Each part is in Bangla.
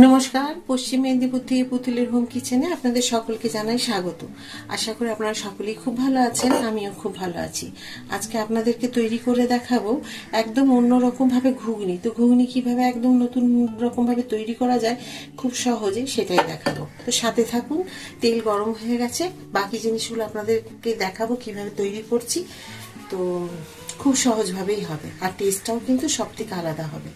নমস্কার, পশ্চিম মেদিনীপুর থেকে পুতুলের হোম কিচেনে আপনাদের সকলকে জানাই স্বাগত। আশা করি আপনারা সকলেই খুব ভালো আছেন, আমিও খুব ভালো আছি। আজকে আপনাদেরকে তৈরি করে দেখাবো একদম অন্যরকম ভাবে ঘুগনি। তো ঘুগনি কিভাবে একদম নতুন রকম ভাবে তৈরি করা যায় খুব সহজে, সেটাই দেখাবো। তো সাথে থাকুন। তেল গরম হয়ে গেছে, বাকি জিনিসগুলো আপনাদেরকে দেখাবো কিভাবে তৈরি করছি। তো খুব সহজভাবেই হবে, আর টেস্টটাও কিন্তু সব থেকে আলাদা হবে।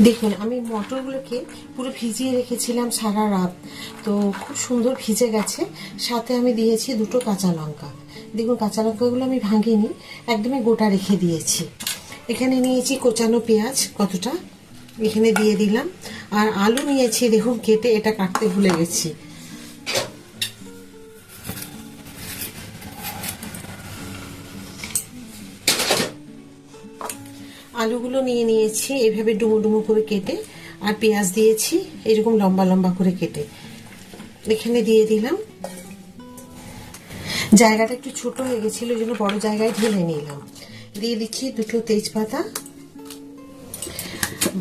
দেখুন, আমি মটরগুলোকে পুরো ভিজিয়ে রেখেছিলাম সারা রাত, তো খুব সুন্দর ভিজে গেছে। সাথে আমি দিয়েছি দুটো কাঁচা লঙ্কা। দেখুন, কাঁচা লঙ্কাগুলো আমি ভাঙিনি, একদমই গোটা রেখে দিয়েছি। এখানে নিয়েছি কোচানো পেঁয়াজ কতটা, এখানে দিয়ে দিলাম। আর আলু নিয়েছি, দেখুন কেটে, এটা কাটতে ভুলে গেছি। আলুগুলো নিয়ে নিয়েছি এভাবে ডুমো ডুমো করে কেটে, আর পেঁয়াজ দিয়েছি এরকম লম্বা লম্বা করে কেটে, এখানে দিয়ে দিলাম। জায়গাটা একটু ছোট হয়ে গেছিল, ওই জন্য বড় জায়গায় ঢেলে নিলাম। দিয়ে দিচ্ছি দুটো তেজপাতা।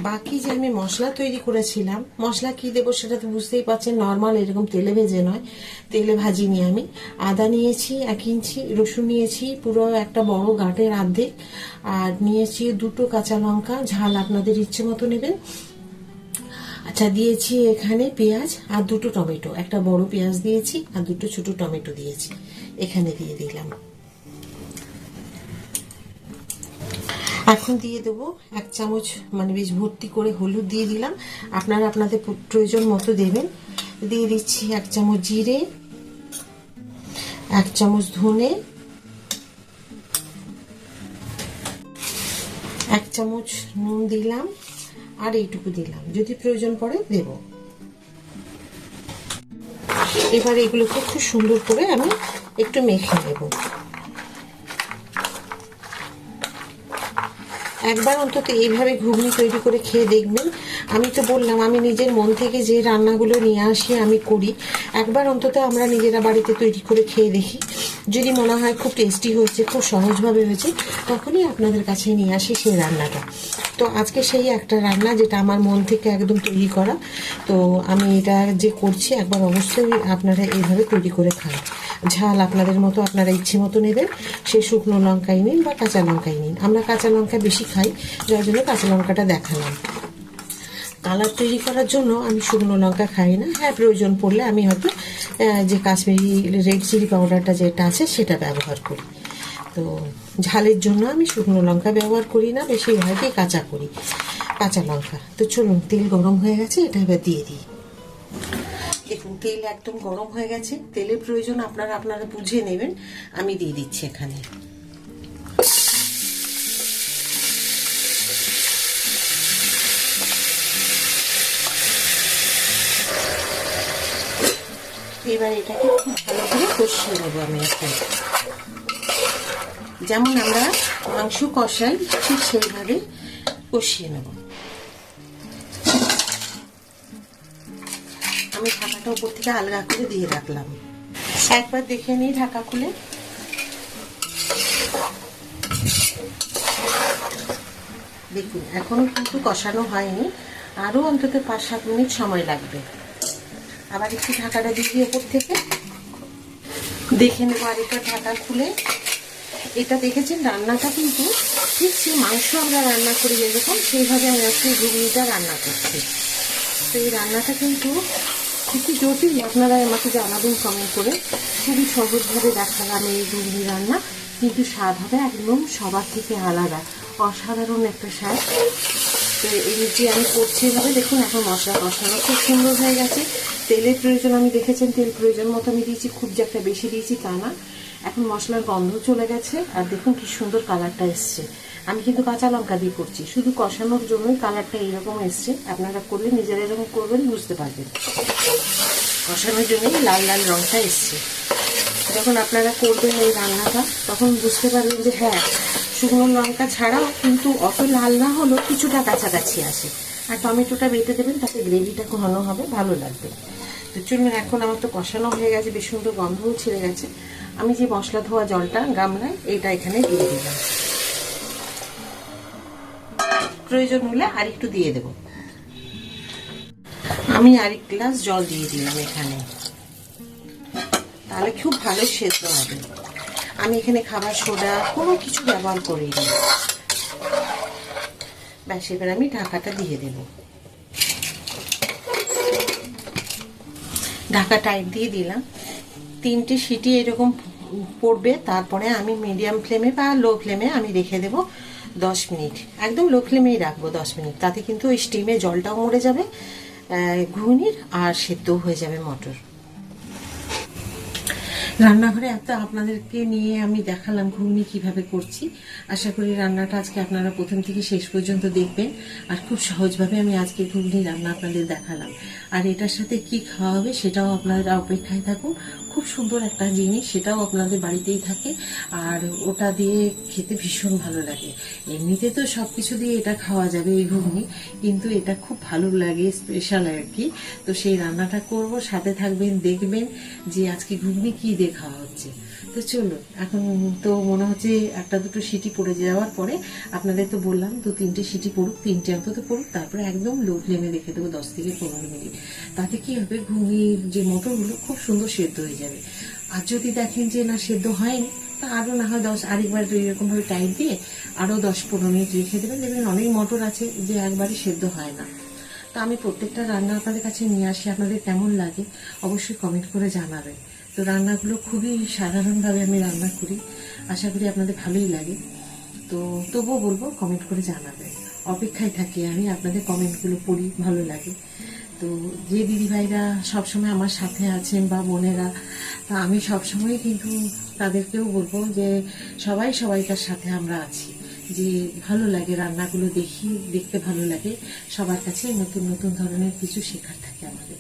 বাকি যে আমি মশলা তৈরি করেছিলাম, মশলা কি দেবো সেটা তো বুঝতেই পারছেন, নর্মাল এরকম তেলে ভেজে নয়, তেলে ভাজিনি আমি। আদা নিয়েছি 1 ইঞ্চি, রসুন নিয়েছি পুরো একটা বড় গাঁটের অর্ধেক, আর নিয়েছি দুটো কাঁচা লঙ্কা, ঝাল আপনাদের ইচ্ছে মতো নেবেন। আচ্ছা, দিয়েছি এখানে পেঁয়াজ আর দুটো টমেটো, একটা বড় পেঁয়াজ দিয়েছি আর দুটো ছোট টমেটো দিয়েছি, এখানে দিয়ে দিলাম। এখন দিয়ে দেবো 1 চামচ, মানে বেশ ভর্তি করে হলুদ দিয়ে দিলাম, আপনারা আপনাদের প্রয়োজন মতো দেবেন। দিয়ে দিচ্ছি 1 চামচ জিরে, 1 চামচ ধনে, 1 চামচ নুন দিলাম, আর এইটুকু দিলাম, যদি প্রয়োজন পড়ে দেব। এবার এগুলোকে খুব সুন্দর করে আমি একটু মেখে নেব। একবার অন্তত এইভাবে ঘুগনি তৈরি করে খেয়ে দেখবেন। আমি তো বললাম, আমি নিজের মন থেকে যে রান্নাগুলো নিয়ে আসি আমি করি, একবার অন্তত আমরা নিজেরা বাড়িতে তৈরি করে খেয়ে দেখি। যদি মনে হয় খুব টেস্টি হয়েছে, খুব সহজভাবে হয়েছে, তখনই আপনাদের কাছে নিয়ে আসি সেই রান্নাটা। তো আজকে সেই একটা রান্না যেটা আমার মন থেকে একদম তৈরি করা। তো আমি এটা যে করছি, একবার অবশ্যই আপনারা এইভাবে তৈরি করে খান। ঝাল আপনাদের মতো, আপনারা ইচ্ছে মতো নেবেন, সে শুকনো লঙ্কাই নিন বা কাঁচা লঙ্কাই নিন। আমরা কাঁচা লঙ্কা বেশি খাই, যার জন্য কাঁচা লঙ্কাটা দেখালাম। কালার তৈরি করার জন্য আমি শুকনো লঙ্কা খাই না। হ্যাঁ, প্রয়োজন পড়লে আমি হয়তো যে কাশ্মীরি রেড চিলি পাউডারটা যেটা আছে সেটা ব্যবহার করি। তো ঝালের জন্য আমি শুকনো লঙ্কা ব্যবহার করি না, বেশিরভাগই কাঁচা করি, কাঁচা লঙ্কা। তো চলুন, তেল গরম হয়ে গেছে, এটা এবার দিয়ে দিই। দেখুন, তেল একদম গরম হয়ে গেছে। তেলের প্রয়োজন আপনারা বুঝে নেবেন। আমি দিয়ে দিচ্ছি এখানে। এবার এটাকে খুব ভালো করে কষিয়ে নেবো আমি এখন, যেমন আমরা মাংস কষাই ঠিক সেইভাবে কষিয়ে নেব। আমি ঢাকাটা উপর থেকে আলগা করে দিয়ে রাখলাম। একবার দেখে নিই ঢাকা খুলে। দেখুন, এখনো কিন্তু কষানো হয়নি, আরো অন্তত 5-7 মিনিট সময় লাগবে। আবার একটু ঢাকাটা দিয়ে উপর থেকে দেখে নেবো আরেকটা ঢাকা খুলে। এটা দেখেছেন, রান্নাটা কিন্তু ঠিক সেই মাংস আমরা রান্না করি যেরকম, সেইভাবে আমি আজকে ঘুগনিটা রান্না করছি। তো এই রান্নাটা কিন্তু খুবই জটিল, আপনারা আমাকে জানাবেন কমেন্ট করে। খুবই সহজভাবে দেখালাম এই ঘুগনি রান্না, কিন্তু স্বাদ হবে একদম সবার থেকে আলাদা, অসাধারণ একটা স্বাদ। তো এই যে আমি করছি এভাবে, দেখুন এখন মশলা কষানো খুব সুন্দর হয়ে গেছে। তেলের প্রয়োজন আমি দেখেছেন, তেল প্রয়োজন মতো আমি দিয়েছি, খুব যে একটা বেশি দিয়েছি তা না। এখন মশলার গন্ধ চলে গেছে, আর দেখুন কি সুন্দর কালারটা এসছে। আমি কিন্তু কাঁচা লঙ্কা দিয়ে করছি, শুধু কষানোর জন্যই কালারটা এইরকম এসছে। আপনারা করলে নিজেরা এরকম করবেন, বুঝতে পারবেন। কষানোর জন্যই লাল লাল রঙটা এসছে। যখন আপনারা করবেন এই রান্নাটা, তখন বুঝতে পারবেন যে হ্যাঁ, শুকনো লঙ্কা ছাড়াও কিন্তু অত লাল না হলেও কিছুটা কাছাকাছি আসে। আর টমেটোটা বেটে দেবেন, তাতে গ্রেভিটা ঘন হবে, ভালো লাগবে। তো চলুন, এখন আমার তো কষানো হয়ে গেছে, বেশ সুন্দর গন্ধও ছেড়ে গেছে। আমি যে মশলা ধোয়া জলটা গামলায়, এটা এখানে দিয়ে দিলাম। প্রয়োজন হলে আর একটু দিয়ে দেবো। আমি আরেক গ্লাস জল দিয়ে দিলাম এখানে, তাহলে খুব ভালো সেদ্ধ হবে। আমি এখানে খাবার সোডা কোনো কিছু ব্যবহার করিনি। ব্যাস, এবার আমি ঢাকাটা দিয়ে দেব। ঢাকা টাইট দিয়ে দিলাম। 3টে সিটি এরকম পড়বে, তারপরে আমি মিডিয়াম ফ্লেমে বা লো ফ্লেমে আমি রেখে দেব 10 মিনিট। একদম লো ফ্লেমেই রাখবো 10 মিনিট, তাতে কিন্তু ওই স্টিমে জলটাও মরে যাবে ঘুগনির, আর সেদ্ধও হয়ে যাবে মটর। রান্নাঘরে এত আপনাদেরকে নিয়ে আমি দেখালাম ঘুগনি কিভাবে করছি। আশা করি রান্নাটা আজকে আপনারা প্রথম থেকে শেষ পর্যন্ত দেখবেন। আর খুব সহজভাবে আমি আজকে ঘুগনি রান্না আপনাদের দেখালাম। আর এটার সাথে কি খাওয়া হবে সেটাও আপনারা অপেক্ষায় থাকুন। খুব সুন্দর একটা জিনিস, সেটাও আপনাদের বাড়িতেই থাকে, আর ওটা দিয়ে খেতে ভীষণ ভালো লাগে। এমনিতে তো সব কিছু দিয়ে এটা খাওয়া যাবে এই ঘুগনি, কিন্তু এটা খুব ভালো লাগে, স্পেশাল আর কি। তো সেই রান্নাটা করব, সাথে থাকবেন, দেখবেন যে আজকে ঘুগনি কি দিয়ে খাওয়া হচ্ছে। তো চলো, এখন তো মনে হচ্ছে 1-2 সিটি পড়ে যাওয়ার পরে, আপনাদের তো বললাম 2-3টে সিটি পড়ুক, 3টে অন্তত পড়ুক, তারপরে একদম লো ফ্লেমে রেখে দেবো 10 থেকে 15 মিনিট। তাতে কি হবে, ঘুগনির যে মটরগুলো খুব সুন্দর সেদ্ধ হয়ে যাবে। আর যদি দেখেন যে না সেদ্ধ হয়নি, তা আরও না হয় আরেকবার এরকমভাবে টাইট দিয়ে আরও 10-15 মিনিট রেখে দেবেন। দেখবেন অনেক মটর আছে যে একবারে সেদ্ধ হয় না। তো আমি প্রত্যেকটা রান্না আপনাদের কাছে নিয়ে আসি, আপনাদের কেমন লাগে অবশ্যই কমেন্ট করে জানাবেন। তো রান্নাগুলো খুবই সাধারণভাবে আমি রান্না করি, আশা করি আপনাদের ভালোই লাগে। তো তবুও বলবো কমেন্ট করে জানাবেন, অপেক্ষায় থাকি আমি, আপনাদের কমেন্টগুলো পড়ি, ভালো লাগে। তো যে দিদিভাইরা সবসময় আমার সাথে আছেন বা বোনেরা, তা আমি সবসময় কিন্তু তাদেরকেও বলবো যে সবাই সবাইকার সাথে আমরা আছি। যে ভালো লাগে রান্নাগুলো দেখতে ভালো লাগে, সবার কাছে নতুন নতুন ধরনের কিছু শেখার থাকে আমাদের।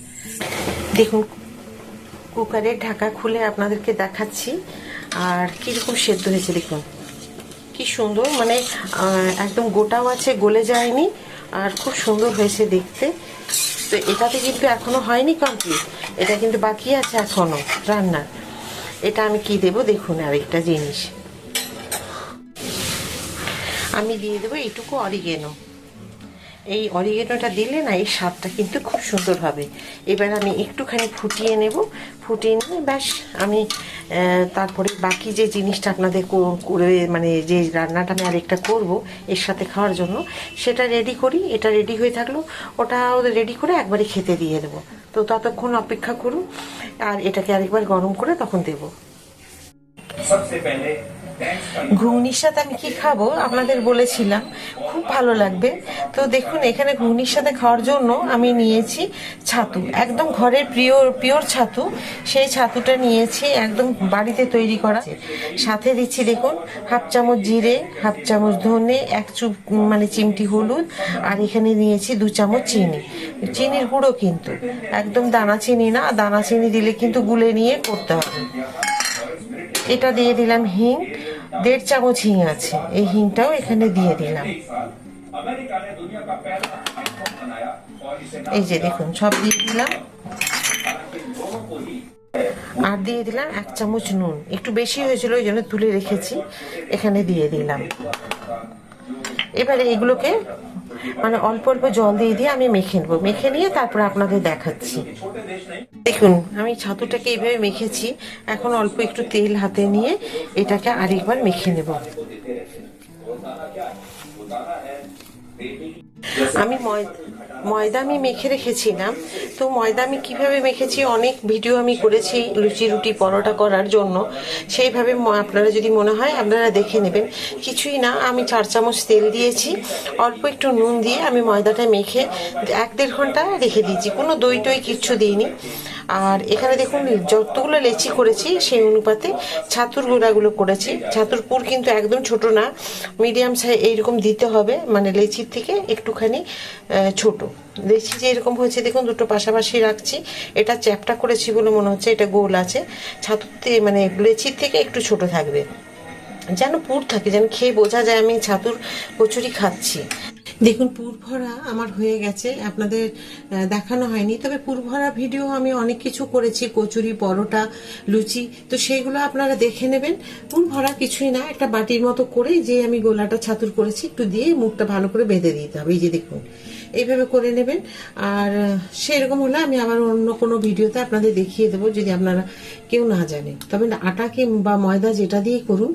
দেখুন, কুকারের ঢাকা খুলে আপনাদেরকে দেখাচ্ছি, আর কিরকম সেদ্ধ হয়েছে দেখুন, কি সুন্দর, মানে একদম গোটাও আছে, গলে যায়নি, আর খুব সুন্দর হয়েছে দেখতে। তো এটাতে কিন্তু এখনো হয়নি কমপ্লিট, এটা কিন্তু বাকি আছে এখনো রান্নার। এটা আমি কি দেব দেখুন, আরেকটা জিনিস আমি দিয়ে দেবো এইটুকু অরিগেনো। এই অরিগেনোটা দিলে না এই স্বাদটা কিন্তু খুব সুন্দর হবে। এবার আমি একটুখানি ফুটিয়ে নেব, ফুটিয়ে নিয়ে ব্যাস আমি তারপরে বাকি যে জিনিসটা আপনাদের করে, মানে যে রান্নাটা আমি আরেকটা করব এর সাথে খাওয়ার জন্য, সেটা রেডি করি। এটা রেডি হয়ে থাকলো, ওটা রেডি করে একবারে খেতে দিয়ে দেবো। তো ততক্ষণ অপেক্ষা করুন, আর এটাকে আরেকবার গরম করে তখন দেবো। ঘুগনির সাথে আমি কি খাবো আপনাদের বলেছিলাম, খুব ভালো লাগবে। তো দেখুন, এখানে ঘুগনির সাথে খাওয়ার জন্য আমি নিয়েছি ছাতু, একদম ঘরের পিওর ছাতু। সেই ছাতুটা নিয়েছি, একদম বাড়িতে তৈরি করা। সাথে দিচ্ছি দেখুন 1/2 চামচ জিরে, 1/2 চামচ ধনে, 1 মানে চিমটি হলুদ, আর এখানে নিয়েছি 2 চামচ চিনি। চিনির গুঁড়ো কিন্তু, একদম দানা চিনি না, দানা চিনি দিলে কিন্তু গুলে নিয়ে করতে হবে। এটা দিয়ে দিলাম হিং, 1.5 চামচ হিং আছে, এই হিংটাও এখানে দিয়ে দিলাম। এই যে দেখুন, সব দিয়ে দিলাম। আর দিয়ে দিলাম 1 চামচ নুন, একটু বেশি হয়েছিল ওই জন্য তুলে রেখেছি, এখানে দিয়ে দিলাম। এবারে এগুলোকে মানে অল্প অল্প জল দিয়ে আমি মেখে নেবো, মেখে নিয়ে তারপরে আপনাদের দেখাচ্ছি। দেখুন, আমি ছাতুটাকে এইভাবে মেখেছি, এখন অল্প একটু তেল হাতে নিয়ে এটাকে আরেকবার মেখে নেব। আমি ময়দা আমি মেখে রেখেছিলাম। তো ময়দা আমি কিভাবে মেখেছি, অনেক ভিডিও আমি করেছি লুচি রুটি পরোটা করার জন্য, সেইভাবে আপনারা যদি মনে হয় আপনারা দেখে নেবেন। কিছুই না, আমি 4 চামচ তেল দিয়েছি, অল্প একটু নুন দিয়ে আমি ময়দাটা মেখে 1-1.5 ঘন্টা রেখে দিয়েছি, কোনো দই টই কিচ্ছু দিইনি। আর এখানে দেখুন যতগুলো লেচি করেছি সেই অনুপাতে ছাতুর গুঁড়াগুলো করেছি। ছাতুর পুর কিন্তু একদম ছোট না, মিডিয়াম সাইজ এইরকম দিতে হবে, মানে লেচির থেকে একটুখানি ছোট। লেচি যে এরকম হয়েছে দেখুন, দুটো পাশাপাশি রাখছি, এটা চ্যাপটা করেছি বলে মনে হচ্ছে এটা গোল আছে। ছাতুতে মানে লেচির থেকে একটু ছোট থাকবে, যেন পুর থাকে, যেন খেয়ে বোঝা যায় আমি ছাতুর কচুরি খাচ্ছি। দেখুন, পুর ভরা আমার হয়ে গেছে, আপনাদের দেখানো হয়নি, তবে পুর ভরা ভিডিও আমি অনেক কিছু করেছি, কচুরি পরোটা লুচি, তো সেইগুলো আপনারা দেখে নেবেন। পুর ভরা কিছুই না, একটা বাটির মতো করে যে আমি গোলাটা ছাতুর করেছি একটু দিয়ে মুখটা ভালো করে বেঁধে দিতে হবে। এই যে দেখুন এইভাবে করে নেবেন। আর সেরকম হলে আমি আবার অন্য কোনো ভিডিওতে আপনাদের দেখিয়ে দেবো, যদি আপনারা কেউ না জানেন। তবে আটাকে বা ময়দা যেটা দিয়ে করুন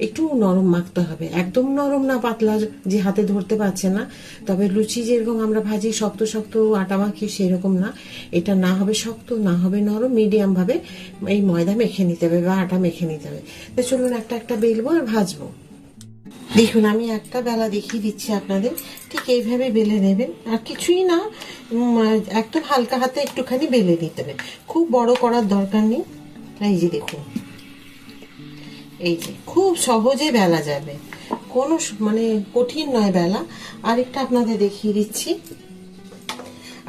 একটু নরম মাখতে হবে, একদম নরম না পাতলা যে হাতে ধরতে পারছে না। তবে লুচি যেরকম আমরা ভাজি শক্ত শক্ত আটা মাখি সেরকম না, এটা না হবে শক্ত না হবে নরম, মিডিয়াম ভাবে এই ময়দা মেখে নিতে হবে বা আটা মেখে নিতে হবে। তো চলুন একটা একটা বেলবো আর ভাজবো। দেখুন আমি একটা বেলা দেখিয়ে দিচ্ছি আপনাদের, ঠিক এইভাবে বেলে নেবেন, আর কিছুই না, একদম হালকা হাতে একটুখানি বেলে নিতে হবে, খুব বড় করার দরকার নেই। এই যে দেখুন, এই যে খুব সহজে বেলা যাবে, কোনো মানে কঠিন নয় বেলা। আরেকটা আপনাদের দেখিয়ে দিচ্ছি।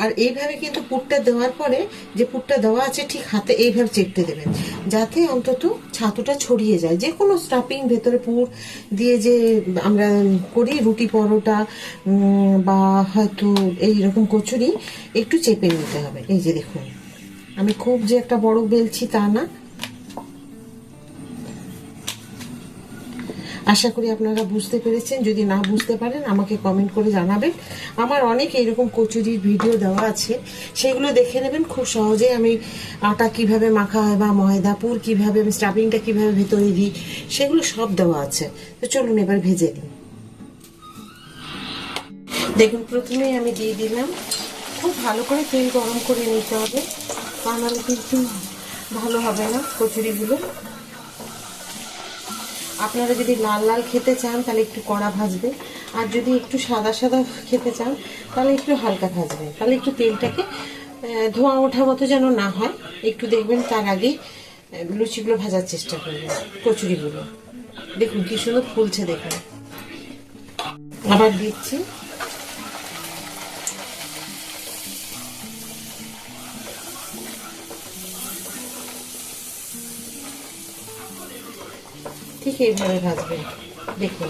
আর এইভাবে কিন্তু পুরটা দেওয়ার পরে, যে পুরটা দেওয়া আছে ঠিক হাতে এইভাবে চেপতে দেবেন, যাতে অন্তত ছাতুটা ছড়িয়ে যায়। যে কোনো স্টাফিং ভেতরে পুর দিয়ে যে আমরা করি রুটি পরোটা বা হয়তো এইরকম কচুরি, একটু চেপে নিতে হবে। এই যে দেখুন, আমি খুব যে একটা বড় বেলছি তা না। আশা করি আপনারা বুঝতে পেরেছেন। যদি না বুঝতে পারেন আমাকে কমেন্ট করে জানাবেন। আমার অনেক এরকম কচুরির ভিডিও দেওয়া আছে, সেগুলো দেখে নেবেন। খুব সহজে আমি আটা কিভাবে মাখা হয় বা ময়দা পুর কিভাবে, আমি স্টাফিংটা কিভাবে ভেতরে দিই, সেগুলো সব দেওয়া আছে। তো চলুন এবার ভেজে দিই। দেখুন প্রথমেই আমি দিয়ে দিলাম, খুব ভালো করে তেল গরম করে নিতে হবে, তা নাহলে কিন্তু ভালো হবে না কচুরিগুলো। আপনারা যদি লাল লাল খেতে চান তাহলে একটু কড়া ভাজবে, আর যদি একটু সাদা সাদা খেতে চান তাহলে একটু হালকা ভাজবে। তাহলে একটু তেলটাকে ধোঁয়া ওঠার মতো যেন না হয়, একটু দেখবেন তার আগেই লুচিগুলো ভাজার চেষ্টা করবেন, কচুরিগুলো। দেখুন কি সুন্দর ফুলছে, দেখুন। আবার দিচ্ছি। ঠিক এইভাবে ভাজবেন, দেখুন।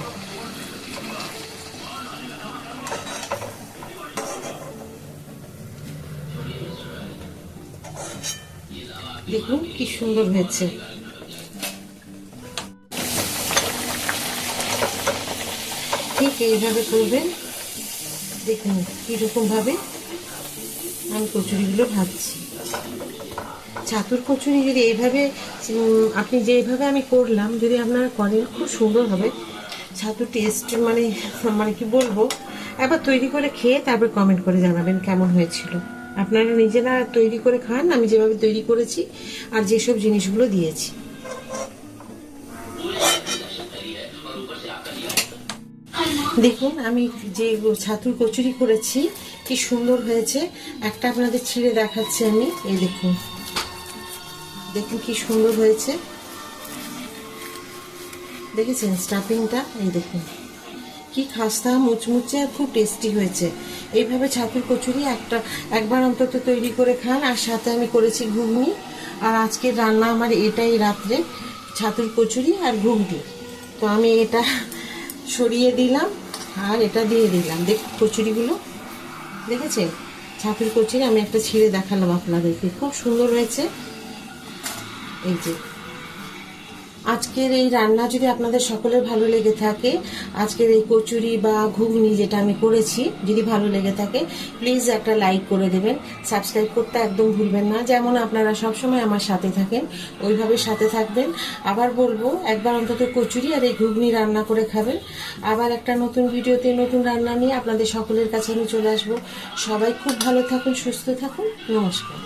দেখুন কি সুন্দর হয়েছে। ঠিক এইভাবে করবেন, দেখুন কিরকম ভাবে আমি কচুরিগুলো ভাজছি। ছাতুর কচুরি যদি এইভাবে আপনি যেভাবে আমি করলাম যদি আপনারা করেন, খুব সুন্দর হবে। ছাতুর টেস্ট মানে মানে কি বলবো, একবার তৈরি করে খেয়ে তারপর কমেন্ট করে জানাবেন কেমন হয়েছিল। আপনারা নিজেরা তৈরি করে খান, আমি যেভাবে তৈরি করেছি আর যেসব জিনিসগুলো দিয়েছি। দেখুন আমি যে ছাতুর কচুরি করেছি কি সুন্দর হয়েছে। একটা আপনাদের ছিঁড়ে দেখাচ্ছি আমি, এই দেখুন, দেখুন কি সুন্দর হয়েছে, দেখেছেন স্টাফিংটা? এই দেখুন কি খাস্তা মুচমুচে আর খুব টেস্টি হয়েছে। এইভাবে ছাতুর কচুরি একবার অন্তত তৈরি করে খান। আর সাথে আমি করেছি ঘুগনি, আর আজকের রান্না আমার এটাই রাত্রে, ছাতুর কচুরি আর ঘুগনি। তো আমি এটা সরিয়ে দিলাম আর এটা দিয়ে দিলাম। দেখুন কচুরিগুলো, দেখেছেন ছাতুর কচুরি? আমি একটা ছিঁড়ে দেখালাম আপনাদেরকে, খুব সুন্দর হয়েছে। এই যে আজকের এই রান্না যদি আপনাদের সকলের ভালো লেগে থাকে, আজকের এই কচুরি বা ঘুগনি যেটা আমি করেছি যদি ভালো লেগে থাকে, প্লিজ একটা লাইক করে দেবেন, সাবস্ক্রাইব করতে একদম ভুলবেন না। যেমন আপনারা সবসময় আমার সাথে থাকেন ওইভাবে সাথে থাকবেন। আবার বলবো, একবার অন্তত কচুরি আর এই ঘুগনি রান্না করে খাবেন। আবার একটা নতুন ভিডিওতে নতুন রান্না নিয়ে আপনাদের সকলের কাছে আমি চলে আসবো। সবাই খুব ভালো থাকুন, সুস্থ থাকুন, নমস্কার।